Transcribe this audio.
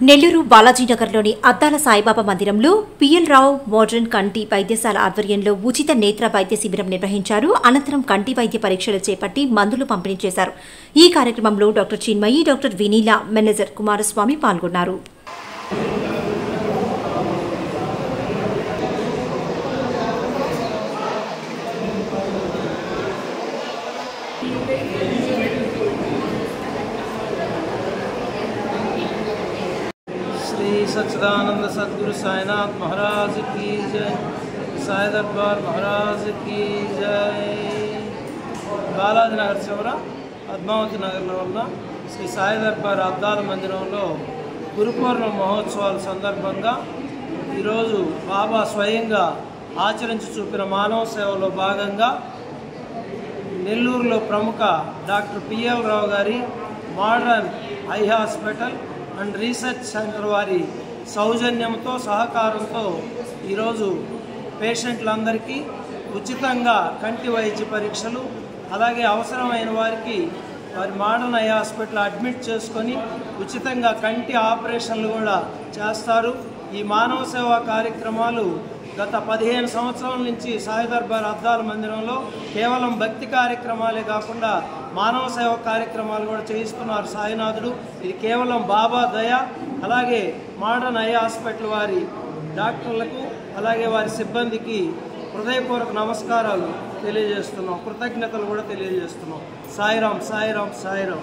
నెల్లూరు బాలాజీనగర్లోని అద్దాల సాయిబాబా మందిరంలో పిఎల్ రావు మోడర్న్ కంటి వైద్యశాల ఆధ్వర్యంలో ఉచిత నేత్ర వైద్య శిబిరం నిర్వహించారు. అనంతరం కంటి వైద్య పరీక్షలు చేపట్టి మందులు పంపిణీ చేశారు. ఈ కార్యక్రమంలో డాక్టర్ చిన్మయి, డాక్టర్ వినీల, మేనేజర్ కుమారస్వామి పాల్గొన్నారు. श्री सच्चिदानंद सद्गुरु साईनाथ महाराज की जय, साई दरबार महाराज की जय। బాలాజీ నగర్ చివర పద్మావతి నగర్లో ఉన్న శ్రీ సాయి దర్బార్ అద్దాల మందిరంలో గురుపూర్ణిమ మహోత్సవాల సందర్భంగా ఈరోజు బాబా స్వయంగా ఆచరించి చూపిన మానవ సేవలో భాగంగా నెల్లూరులో ప్రముఖ డాక్టర్ పిఎల్ రావు గారి modern eye hospital and research centre వారి సౌజన్యంతో సహకారంతో ఈరోజు పేషెంట్లందరికీ ఉచితంగా కంటి వైద్య పరీక్షలు, అలాగే అవసరమైన వారికి వారి మోడర్న్ ఐ హాస్పిటల్ అడ్మిట్ చేసుకొని ఉచితంగా కంటి ఆపరేషన్లు కూడా చేస్తారు. ఈ మానవ సేవా కార్యక్రమాలు గత 15 సంవత్సరాల నుంచి సాయి దర్బార్ అద్దాల మందిరంలో కేవలం భక్తి కార్యక్రమాలే కాకుండా మానవ సేవ కార్యక్రమాలు కూడా చేయిస్తున్నారు సాయినాథుడు. ఇది కేవలం బాబా దయ. అలాగే మోడర్న్ ఐ హాస్పిటల్ వారి డాక్టర్లకు అలాగే వారి సిబ్బందికి హృదయపూర్వక నమస్కారాలు తెలియజేస్తున్నాం, కృతజ్ఞతలు కూడా తెలియజేస్తున్నాం. సాయిరాం, సాయిరాం, సాయిరాం.